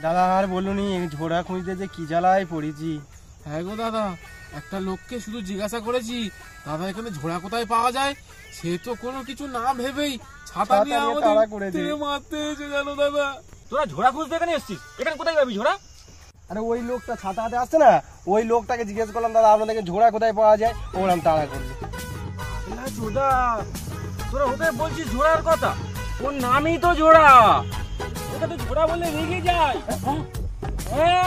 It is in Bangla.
দাদা আর বলুনি ঝোড়া খুঁজতে যে কি জ্বালায় পড়েছি। হ্যাঁ গো দাদা, একটা লোককে শুধু জিজ্ঞাসা করেছি দাদা এখানে ঝোড়া কোথায় পাওয়া যায়, সে তো কোনো কিছু না ভেবেই ছাতা নিয়ে আমাদের মারতে এসে গেল। দাদা তোরা ঝোড়া খুঁজতে এখানে এসেছিস? এখানে কোথায় যাবি ঝোড়া? আরে ওই লোকটা ছাতা হাতে আসছে না, ওই লোকটাকে জিজ্ঞেস করলাম দাদা আপনাদেরকে ঝোড়া কোথায় পাওয়া যায়, ওরকম তাড়া করলো। তোরা ওকে বলছিস ঝোড়ার কথা, ওর নামই তো ঝোড়া। ওকে তো ঝোড়া বলে রেগে যায়। ওরা